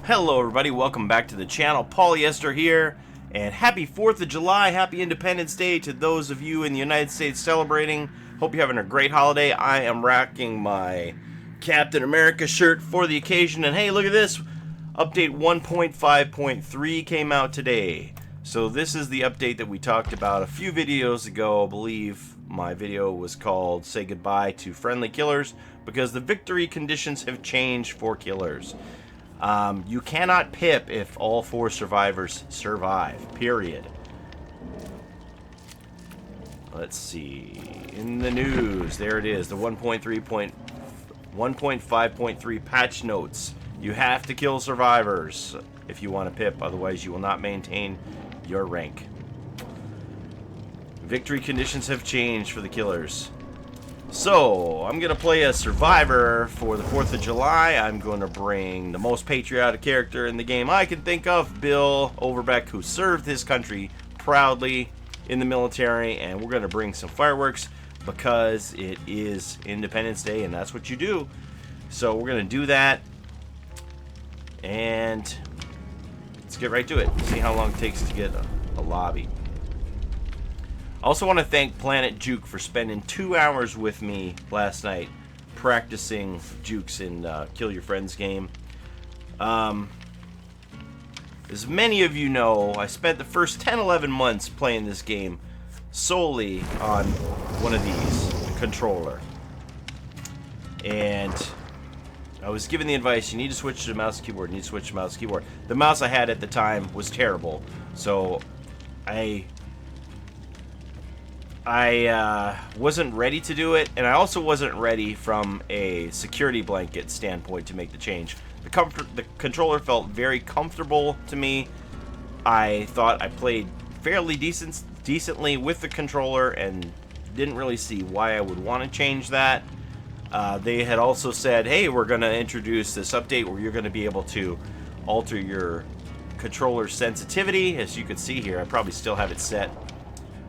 Hello everybody, welcome back to the channel. Polyester here, and happy 4th of July, happy Independence Day to those of you in the United States celebrating. Hope you're having a great holiday. I am rocking my Captain America shirt for the occasion, and hey, look at this! Update 1.5.3 came out today. So this is the update that we talked about a few videos ago. I believe my video was called Say Goodbye to Friendly Killers, because the victory conditions have changed for killers. You cannot pip if all 4 survivors survive, period. Let's see. In the news, there it is, the 1.5.3 patch notes. You have to kill survivors if you want to pip, otherwise you will not maintain your rank. Victory conditions have changed for the killers. So, I'm going to play a survivor for the 4th of July. I'm going to bring the most patriotic character in the game I can think of, Bill Overbeck, who served his country proudly in the military, and we're going to bring some fireworks because it is Independence Day, and that's what you do. So, we're going to do that, and let's get right to it. See how long it takes to get a lobby. I also want to thank PlanetJuke for spending 2 hours with me last night practicing Jukes in Kill Your Friends game. As many of you know, I spent the first 10-11 months playing this game solely on one of these, the controller. And I was given the advice, you need to switch to mouse and keyboard, you need to switch to mouse and keyboard. The mouse I had at the time was terrible, so I wasn't ready to do it, and I also wasn't ready from a security blanket standpoint to make the change. The controller felt very comfortable to me. I thought I played fairly decently with the controller and didn't really see why I would want to change that. They had also said, hey, we're going to introduce this update where you're going to be able to alter your controller sensitivity. As you can see here, I probably still have it set.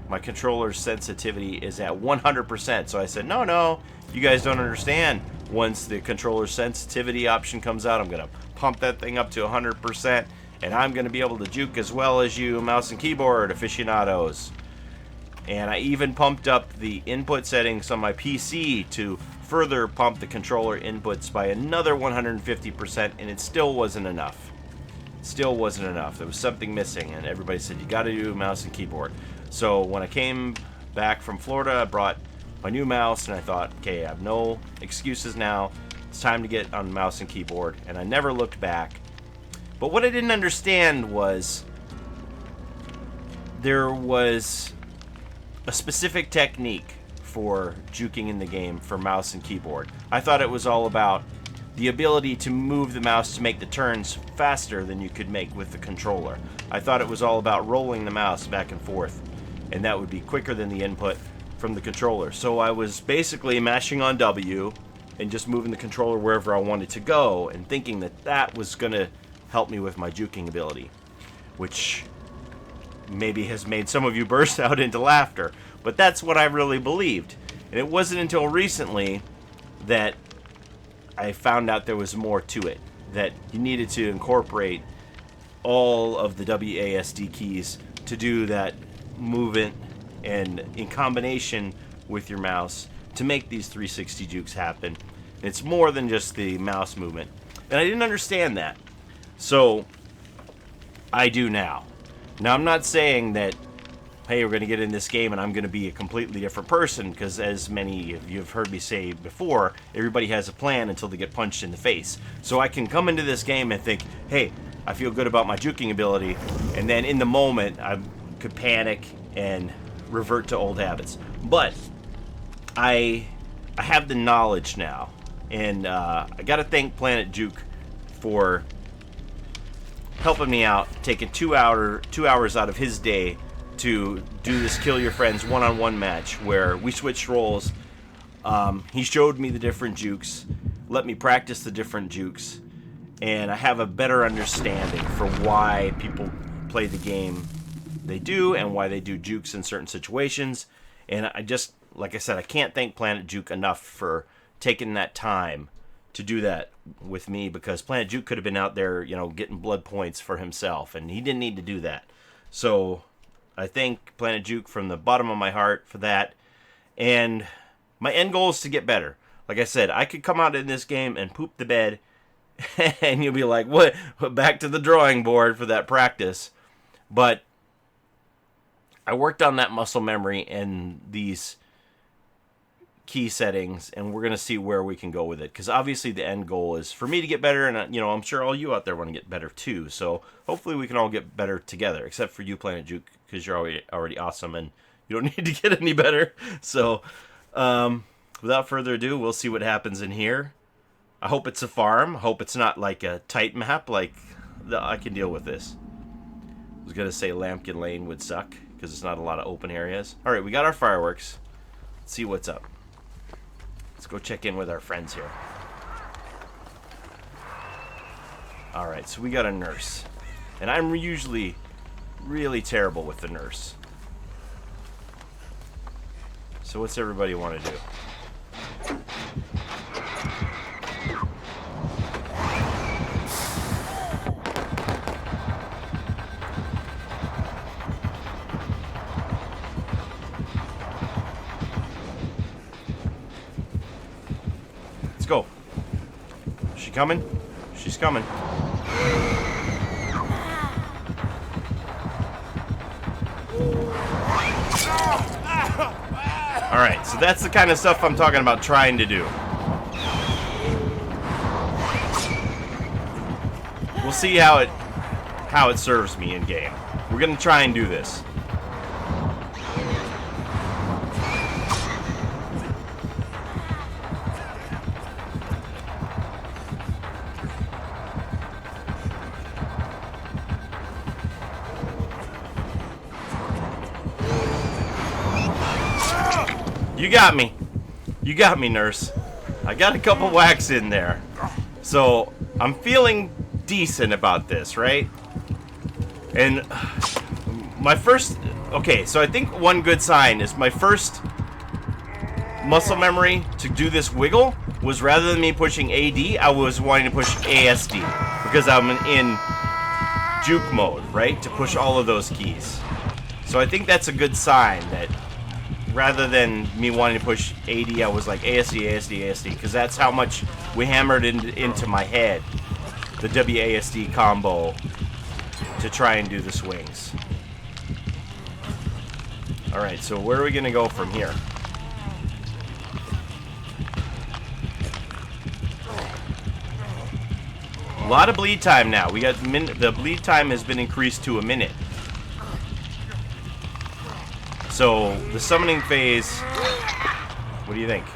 My controller's sensitivity is at 100%, so I said, no, you guys don't understand. Once the controller sensitivity option comes out, I'm going to pump that thing up to 100%, and I'm going to be able to juke as well as you mouse and keyboard aficionados. And I even pumped up the input settings on my PC to further pump the controller inputs by another 150%, and it still wasn't enough. Still wasn't enough. There was something missing, and everybody said, you got to do mouse and keyboard. So when I came back from Florida, I brought my new mouse, and I thought, okay, I have no excuses now. It's time to get on mouse and keyboard, and I never looked back. But what I didn't understand was there was a specific technique for juking in the game for mouse and keyboard. I thought it was all about the ability to move the mouse to make the turns faster than you could make with the controller. I thought it was all about rolling the mouse back and forth, and that would be quicker than the input from the controller. So I was basically mashing on W and just moving the controller wherever I wanted to go, and thinking that that was going to help me with my juking ability, which maybe has made some of you burst out into laughter, but that's what I really believed. And it wasn't until recently that I found out there was more to it, that you needed to incorporate all of the WASD keys to do that movement, and in combination with your mouse to make these 360 jukes happen. It's more than just the mouse movement, and I didn't understand that, so I do now. Now, I'm not saying that, hey, we're going to get in this game and I'm going to be a completely different person, because as many of you have heard me say before, everybody has a plan until they get punched in the face. So I can come into this game and think, hey, I feel good about my juking ability, and then in the moment I could panic and revert to old habits. But I have the knowledge now, and I gotta thank PlanetJuke for helping me out, taking 2 hours out of his day to do this Kill Your Friends one-on-one match where we switched roles. He showed me the different jukes, let me practice the different jukes, and I have a better understanding for why people play the game they do and why they do jukes in certain situations. And I just, like I said, I can't thank PlanetJuke enough for taking that time to do that with me, because PlanetJuke could have been out there, you know, getting blood points for himself, and he didn't need to do that. So I thank PlanetJuke from the bottom of my heart for that. And my end goal is to get better. Like I said, I could come out in this game and poop the bed, and you'll be like, what? Back to the drawing board for that practice. But I worked on that muscle memory and these key settings, and we're going to see where we can go with it. Because obviously the end goal is for me to get better, and you know, I'm sure all you out there want to get better too. So hopefully we can all get better together, except for you, PlanetJuke, because you're already awesome, and you don't need to get any better. So without further ado, we'll see what happens in here. I hope it's a farm. I hope it's not like a tight map. Like, I can deal with this. I was going to say Lampkin Lane would suck, because it's not a lot of open areas. Alright, we got our fireworks. Let's see what's up. Let's go check in with our friends here. Alright, so we got a nurse. And I'm usually really terrible with the nurse. So what's everybody want to do? Let's go. Is she coming? She's coming. Alright, so that's the kind of stuff I'm talking about trying to do. We'll see how it serves me in game. We're gonna try and do this. You got me. You got me, nurse. I got a couple whacks in there. So, I'm feeling decent about this, right? And my first... Okay, so I think one good sign is my first muscle memory to do this wiggle was, rather than me pushing AD, I was wanting to push ASD. Because I'm in juke mode, right? To push all of those keys. So I think that's a good sign that... Rather than me wanting to push AD, I was like ASD, ASD, ASD, because that's how much we hammered into my head the WASD combo to try and do the swings. Alright, so where are we going to go from here? A lot of bleed time now. We got the bleed time has been increased to a minute. So, the summoning phase, what do you think?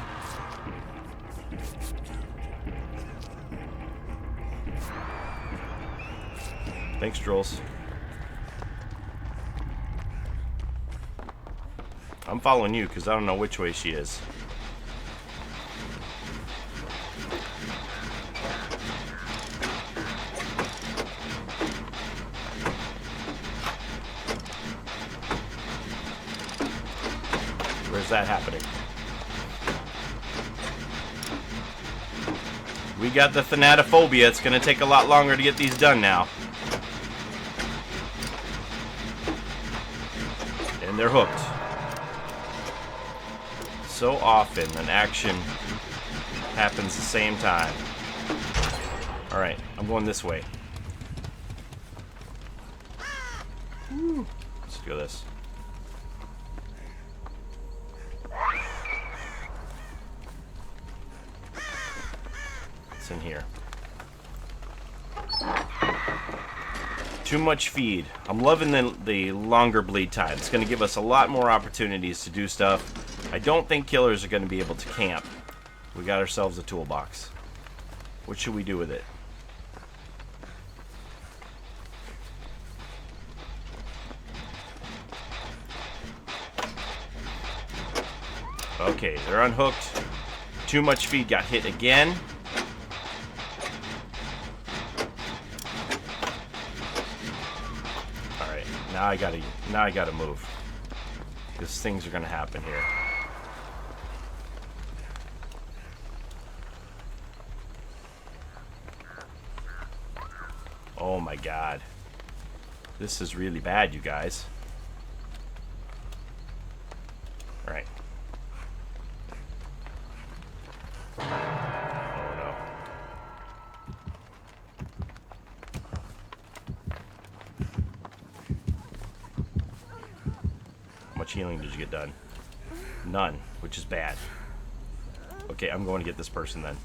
Thanks, Trolls. I'm following you because I don't know which way she is. Where's that happening? We got the Thanatophobia. It's going to take a lot longer to get these done now. And they're hooked. So often an action happens the same time. Alright, I'm going this way. Woo. Let's do this. What's in here? Too much feed. I'm loving the longer bleed time. It's going to give us a lot more opportunities to do stuff. I don't think killers are going to be able to camp. We got ourselves a toolbox. What should we do with it? Okay, they're unhooked. Too much feed got hit again. Alright, now I gotta move. Because things are gonna happen here. Oh my god. This is really bad, you guys. Alright. Oh no. How much healing did you get done? None, which is bad. Okay, I'm going to get this person then.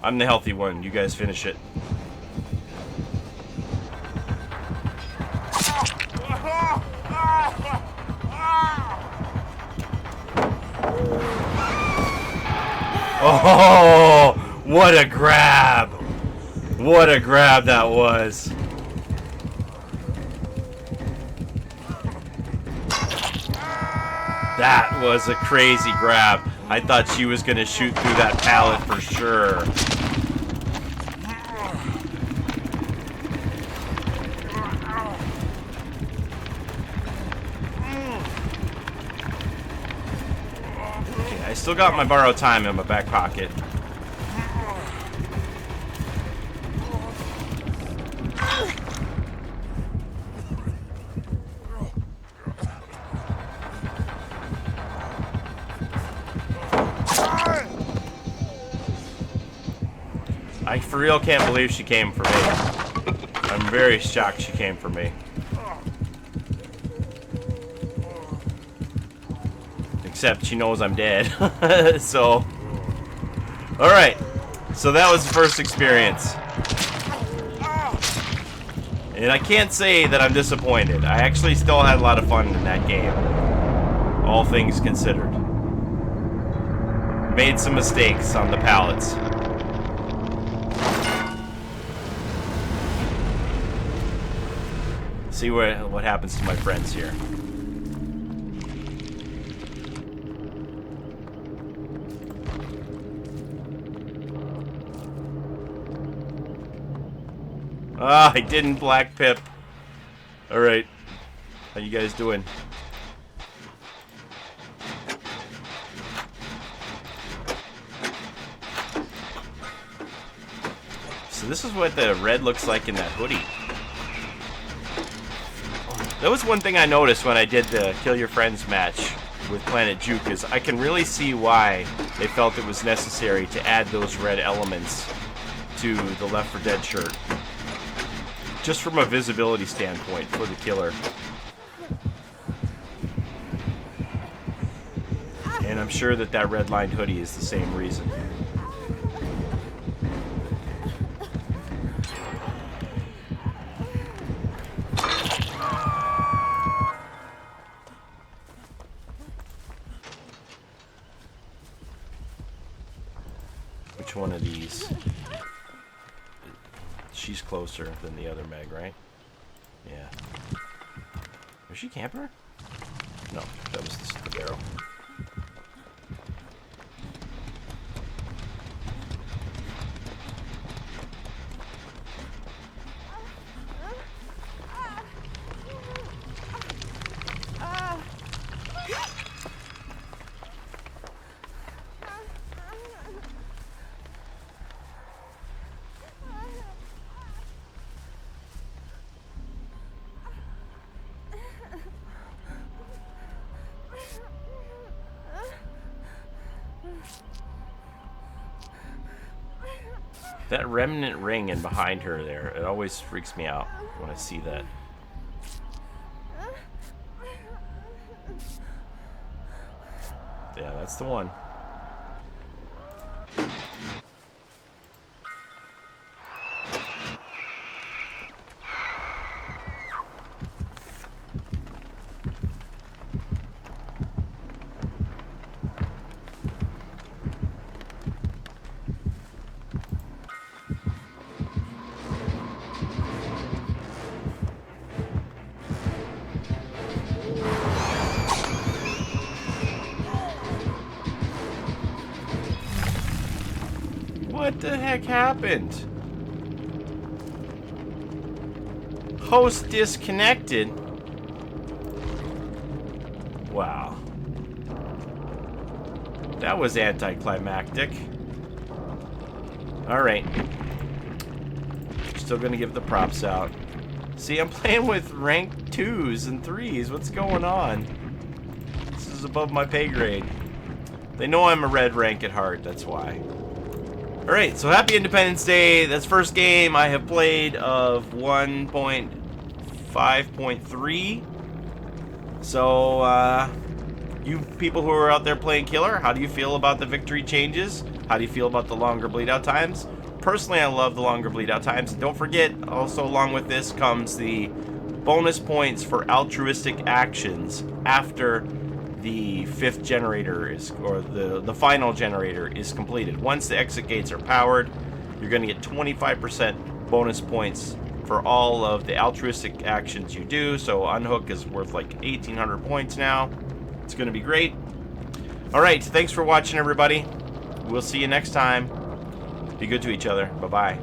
I'm the healthy one. You guys finish it. Oh, what a grab! What a grab that was. That was a crazy grab. I thought she was going to shoot through that pallet for sure. Okay, I still got my borrowed time in my back pocket. I for real can't believe she came for me. I'm very shocked she came for me. Except she knows I'm dead. So, alright. So that was the first experience. And I can't say that I'm disappointed. I actually still had a lot of fun in that game. All things considered. Made some mistakes on the pallets. See what happens to my friends here. Ah, I didn't black pip. Alright. How you guys doing? So this is what the red looks like in that hoodie. That was one thing I noticed when I did the Kill Your Friends match with PlanetJuke, is I can really see why they felt it was necessary to add those red elements to the Left 4 Dead shirt. Just from a visibility standpoint for the killer. And I'm sure that that red-lined hoodie is the same reason. Which one of these? She's closer than the other Meg, right? Yeah. Was she camper? No, that was the barrel. That remnant ring in behind her there, it always freaks me out when I see that. Yeah, that's the one. What the heck happened? Host disconnected. Wow. That was anticlimactic. Alright. Still gonna give the props out. See, I'm playing with rank 2s and 3s. What's going on? This is above my pay grade. They know I'm a red rank at heart, that's why. Alright, so happy Independence Day. That's first game I have played of 1.5.3. So, you people who are out there playing Killer, how do you feel about the victory changes? How do you feel about the longer bleed out times? Personally, I love the longer bleed out times. And don't forget, also along with this comes the bonus points for altruistic actions after the fifth generator is, or the final generator is completed. Once the exit gates are powered, you're going to get 25% bonus points for all of the altruistic actions you do. So Unhook is worth like 1,800 points now. It's going to be great. Alright, thanks for watching, everybody. We'll see you next time. Be good to each other. Bye-bye.